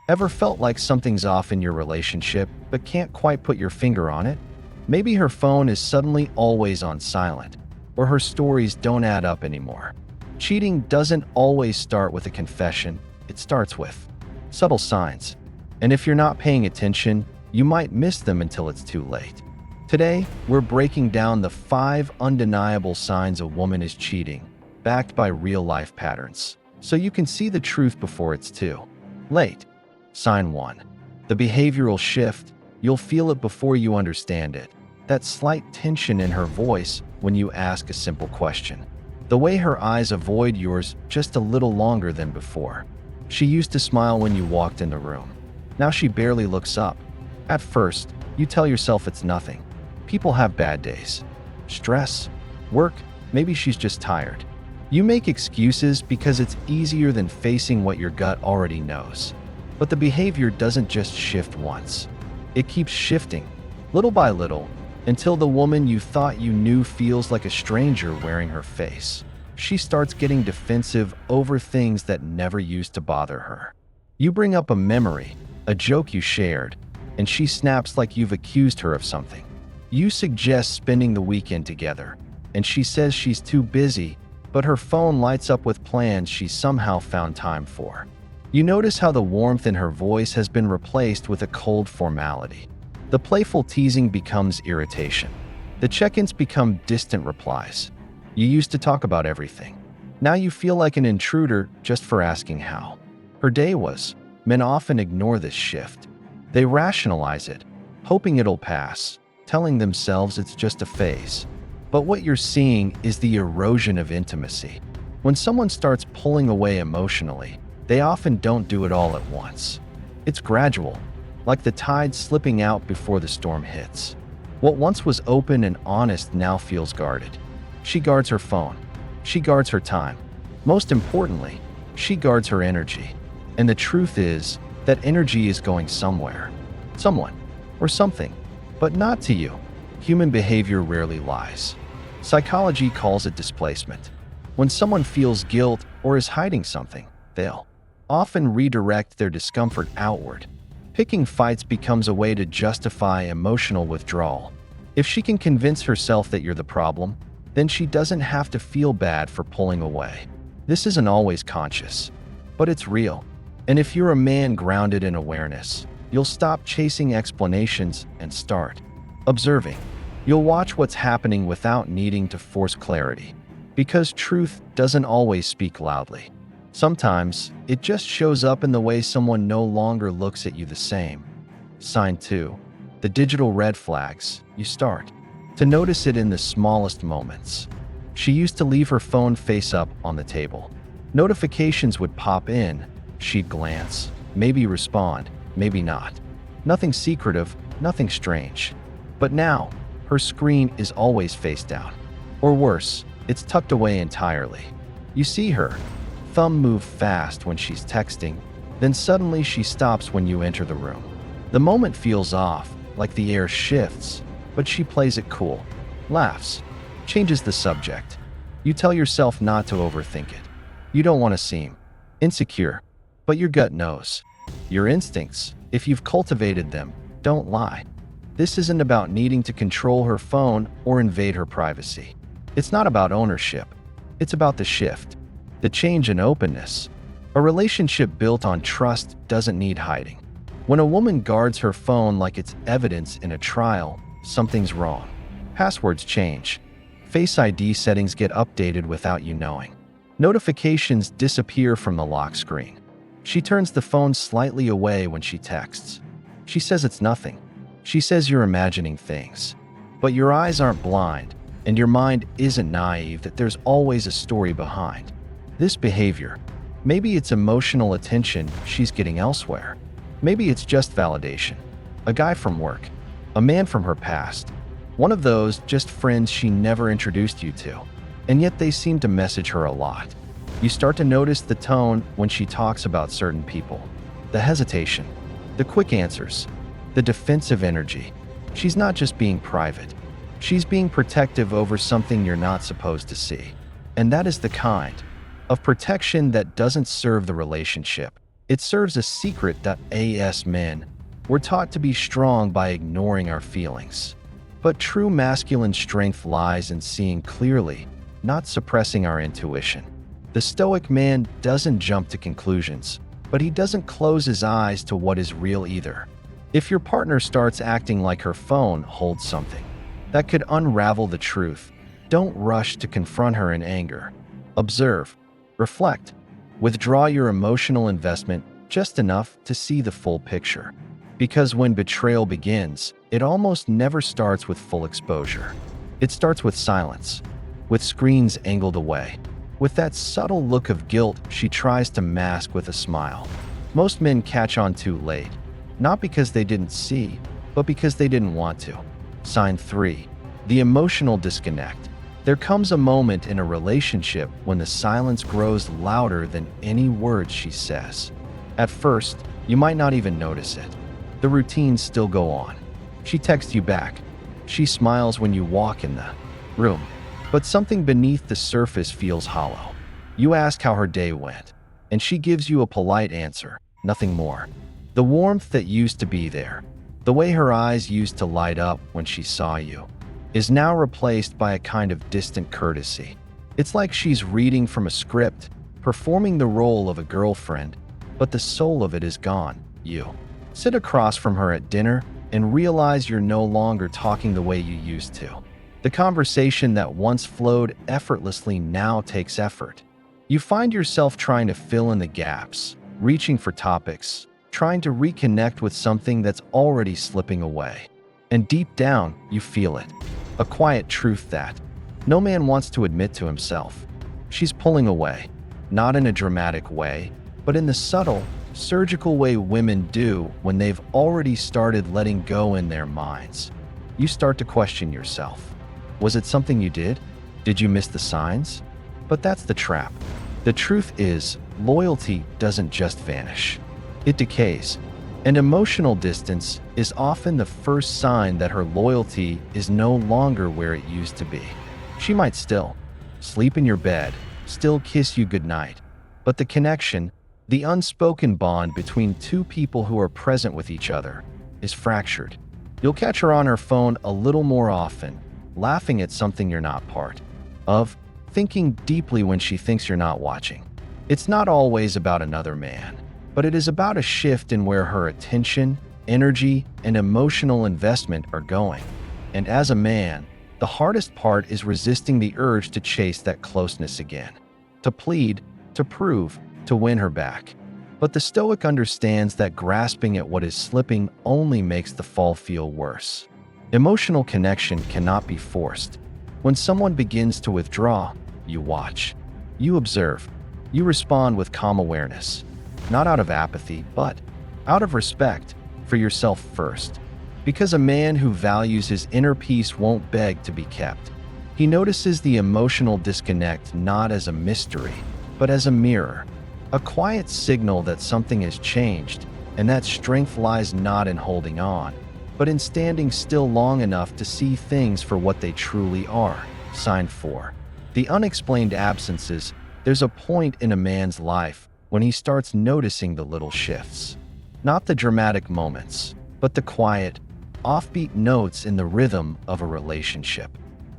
Ever felt like something's off in your relationship but can't quite put your finger on it? Maybe her phone is suddenly always on silent, or her stories don't add up anymore. Cheating doesn't always start with a confession, it starts with subtle signs. And if you're not paying attention, you might miss them until it's too late. Today, we're breaking down the 5 undeniable signs a woman is cheating, backed by real-life patterns, so you can see the truth before it's too late. Sign 1. The behavioral shift. You'll feel it before you understand it. That slight tension in her voice when you ask a simple question. The way her eyes avoid yours just a little longer than before. She used to smile when you walked in the room. Now she barely looks up. At first, you tell yourself it's nothing. People have bad days. Stress, work, maybe she's just tired. You make excuses because it's easier than facing what your gut already knows. But the behavior doesn't just shift once. It keeps shifting, little by little, until the woman you thought you knew feels like a stranger wearing her face. She starts getting defensive over things that never used to bother her. You bring up a memory, a joke you shared, and she snaps like you've accused her of something. You suggest spending the weekend together, and she says she's too busy, but her phone lights up with plans she somehow found time for. You notice how the warmth in her voice has been replaced with a cold formality. The playful teasing becomes irritation. The check-ins become distant replies. You used to talk about everything. Now you feel like an intruder just for asking how her day was. Men often ignore this shift. They rationalize it, hoping it'll pass, telling themselves it's just a phase. But what you're seeing is the erosion of intimacy. When someone starts pulling away emotionally, they often don't do it all at once. It's gradual, like the tide slipping out before the storm hits. What once was open and honest now feels guarded. She guards her phone. She guards her time. Most importantly, she guards her energy. And the truth is that energy is going somewhere, someone, or something, but not to you. Human behavior rarely lies. Psychology calls it displacement. When someone feels guilt or is hiding something, they'll often redirect their discomfort outward. Picking fights becomes a way to justify emotional withdrawal. If she can convince herself that you're the problem, then she doesn't have to feel bad for pulling away. This isn't always conscious, but it's real. And if you're a man grounded in awareness, you'll stop chasing explanations and start observing. You'll watch what's happening without needing to force clarity. Because truth doesn't always speak loudly. Sometimes, it just shows up in the way someone no longer looks at you the same. Sign 2. The digital red flags. You start to notice it in the smallest moments. She used to leave her phone face up on the table. Notifications would pop in. She'd glance, maybe respond, maybe not. Nothing secretive, nothing strange. But now, her screen is always face down. Or worse, it's tucked away entirely. You see her thumb move fast when she's texting, then suddenly she stops when you enter the room. The moment feels off, like the air shifts, but she plays it cool, laughs, changes the subject. You tell yourself not to overthink it. You don't want to seem insecure, but your gut knows. Your instincts, if you've cultivated them, don't lie. This isn't about needing to control her phone or invade her privacy. It's not about ownership. It's about the shift, the change in openness. A relationship built on trust doesn't need hiding. When a woman guards her phone like it's evidence in a trial, something's wrong. Passwords change. Face ID settings get updated without you knowing. Notifications disappear from the lock screen. She turns the phone slightly away when she texts. She says it's nothing. She says you're imagining things. But your eyes aren't blind, and your mind isn't naive that there's always a story behind this behavior. Maybe it's emotional attention she's getting elsewhere. Maybe it's just validation. A guy from work. A man from her past. One of those just friends she never introduced you to. And yet they seem to message her a lot. You start to notice the tone when she talks about certain people. The hesitation. The quick answers. The defensive energy. She's not just being private. She's being protective over something you're not supposed to see. And that is the kind of protection that doesn't serve the relationship. It serves a secret that as men, we're taught to be strong by ignoring our feelings. But true masculine strength lies in seeing clearly, not suppressing our intuition. The Stoic man doesn't jump to conclusions, but he doesn't close his eyes to what is real either. If your partner starts acting like her phone holds something that could unravel the truth, don't rush to confront her in anger. Observe, reflect, withdraw your emotional investment just enough to see the full picture. Because when betrayal begins, it almost never starts with full exposure. It starts with silence, with screens angled away, with that subtle look of guilt she tries to mask with a smile. Most men catch on too late, not because they didn't see, but because they didn't want to. Sign 3. The emotional disconnect. There comes a moment in a relationship when the silence grows louder than any words she says. At first, you might not even notice it. The routines still go on. She texts you back. She smiles when you walk in the room. But something beneath the surface feels hollow. You ask how her day went, and she gives you a polite answer, nothing more. The warmth that used to be there, the way her eyes used to light up when she saw you, is now replaced by a kind of distant courtesy. It's like she's reading from a script, performing the role of a girlfriend, but the soul of it is gone. You sit across from her at dinner and realize you're no longer talking the way you used to. The conversation that once flowed effortlessly now takes effort. You find yourself trying to fill in the gaps, reaching for topics, trying to reconnect with something that's already slipping away. And deep down, you feel it. A quiet truth that no man wants to admit to himself. She's pulling away, not in a dramatic way, but in the subtle, surgical way women do when they've already started letting go in their minds. You start to question yourself. Was it something you did? Did you miss the signs? But that's the trap. The truth is, loyalty doesn't just vanish. It decays. And emotional distance is often the first sign that her loyalty is no longer where it used to be. She might still sleep in your bed, still kiss you goodnight, but the connection, the unspoken bond between two people who are present with each other, is fractured. You'll catch her on her phone a little more often, laughing at something you're not part of, thinking deeply when she thinks you're not watching. It's not always about another man, but it is about a shift in where her attention, energy, and emotional investment are going. And as a man, the hardest part is resisting the urge to chase that closeness again, to plead, to prove, to win her back. But the Stoic understands that grasping at what is slipping only makes the fall feel worse. Emotional connection cannot be forced. When someone begins to withdraw, you watch. You observe. You respond with calm awareness. Not out of apathy, but out of respect for yourself first. Because a man who values his inner peace won't beg to be kept. He notices the emotional disconnect not as a mystery, but as a mirror. A quiet signal that something has changed, and that strength lies not in holding on, but in standing still long enough to see things for what they truly are. Sign 4. The unexplained absences. There's a point in a man's life when he starts noticing the little shifts. Not the dramatic moments, but the quiet, offbeat notes in the rhythm of a relationship.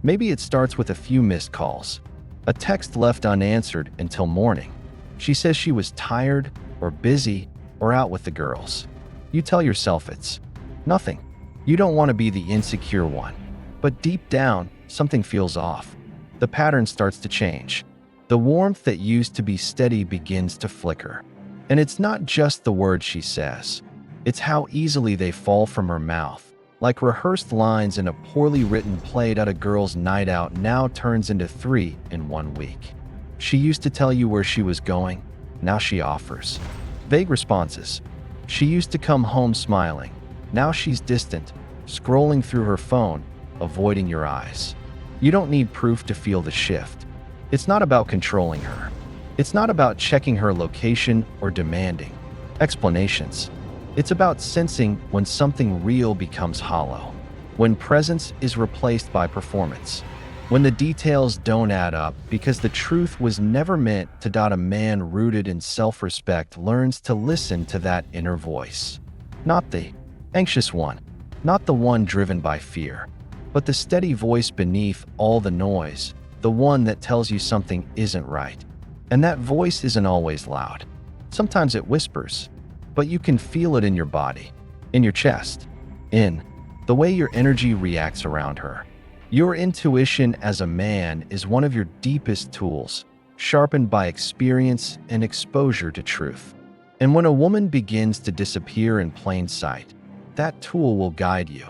Maybe it starts with a few missed calls, a text left unanswered until morning. She says she was tired, or busy, or out with the girls. You tell yourself it's nothing. You don't want to be the insecure one. But deep down, something feels off. The pattern starts to change. The warmth that used to be steady begins to flicker. And it's not just the words she says. It's how easily they fall from her mouth. Like rehearsed lines in a poorly written play at a girl's night out now turns into 3 in 1 week. She used to tell you where she was going. Now she offers vague responses. She used to come home smiling. Now she's distant, scrolling through her phone, avoiding your eyes. You don't need proof to feel the shift. It's not about controlling her. It's not about checking her location or demanding explanations. It's about sensing when something real becomes hollow, when presence is replaced by performance. When the details don't add up because the truth was never meant to. A man rooted in self-respect learns to listen to that inner voice. Not the anxious one, not the one driven by fear, but the steady voice beneath all the noise, the one that tells you something isn't right. And that voice isn't always loud. Sometimes it whispers, but you can feel it in your body, in your chest, in the way your energy reacts around her. Your intuition as a man is one of your deepest tools, sharpened by experience and exposure to truth. And when a woman begins to disappear in plain sight, that tool will guide you.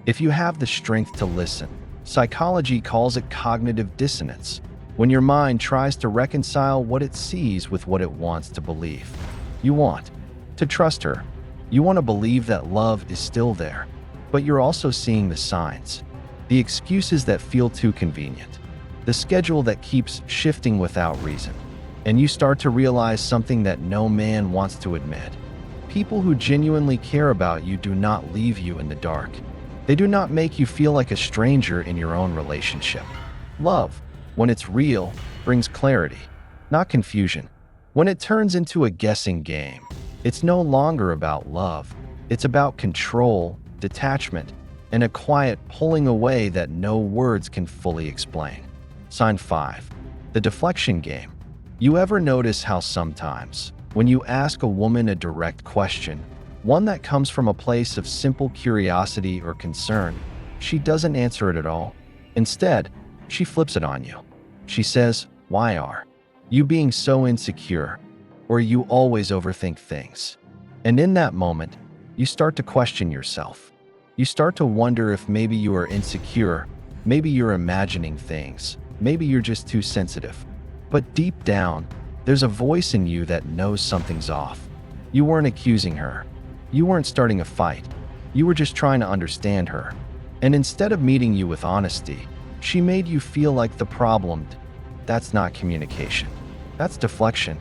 If you have the strength to listen, psychology calls it cognitive dissonance, when your mind tries to reconcile what it sees with what it wants to believe. You want to trust her. You want to believe that love is still there, but you're also seeing the signs. The excuses that feel too convenient, the schedule that keeps shifting without reason, and you start to realize something that no man wants to admit. People who genuinely care about you do not leave you in the dark. They do not make you feel like a stranger in your own relationship. Love, when it's real, brings clarity, not confusion. When it turns into a guessing game, it's no longer about love. It's about control, detachment, and a quiet pulling away that no words can fully explain. Sign 5. The deflection game. You ever notice how sometimes, when you ask a woman a direct question, one that comes from a place of simple curiosity or concern, she doesn't answer it at all? Instead, she flips it on you. She says, "Why are you being so insecure?" Or "You always overthink things." And in that moment, you start to question yourself. You start to wonder if maybe you are insecure, maybe you're imagining things, maybe you're just too sensitive. But deep down, there's a voice in you that knows something's off. You weren't accusing her. You weren't starting a fight. You were just trying to understand her. And instead of meeting you with honesty, she made you feel like the problem. That's not communication. That's deflection.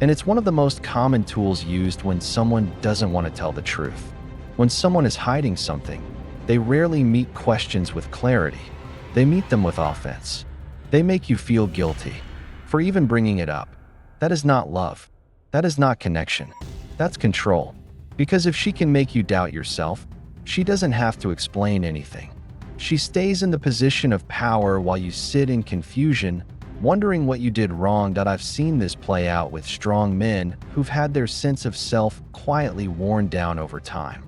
And it's one of the most common tools used when someone doesn't want to tell the truth. When someone is hiding something, they rarely meet questions with clarity. They meet them with offense. They make you feel guilty for even bringing it up. That is not love. That is not connection. That's control. Because if she can make you doubt yourself, she doesn't have to explain anything. She stays in the position of power while you sit in confusion, wondering what you did wrong. I've seen this play out with strong men who've had their sense of self quietly worn down over time.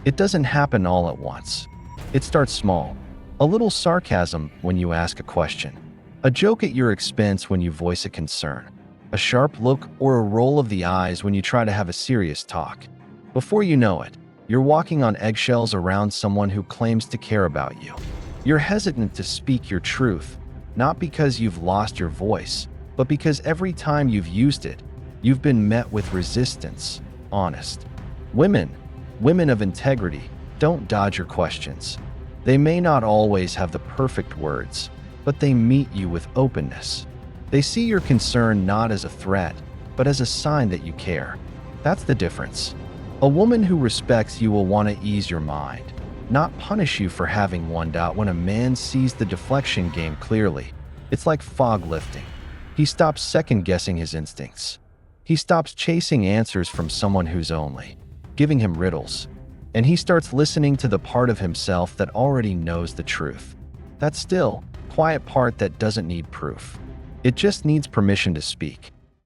It doesn't happen all at once. It starts small. A little sarcasm when you ask a question. A joke at your expense when you voice a concern. A sharp look or a roll of the eyes when you try to have a serious talk. Before you know it, you're walking on eggshells around someone who claims to care about you. You're hesitant to speak your truth, not because you've lost your voice, but because every time you've used it, you've been met with resistance. Honest. Women of integrity, don't dodge your questions. They may not always have the perfect words, but they meet you with openness. They see your concern not as a threat, but as a sign that you care. That's the difference. A woman who respects you will want to ease your mind, not punish you for having one. When a man sees the deflection game clearly, it's like fog lifting. He stops second-guessing his instincts. He stops chasing answers from someone who's only giving him riddles, and he starts listening to the part of himself that already knows the truth. That still, quiet part that doesn't need proof. It just needs permission to speak.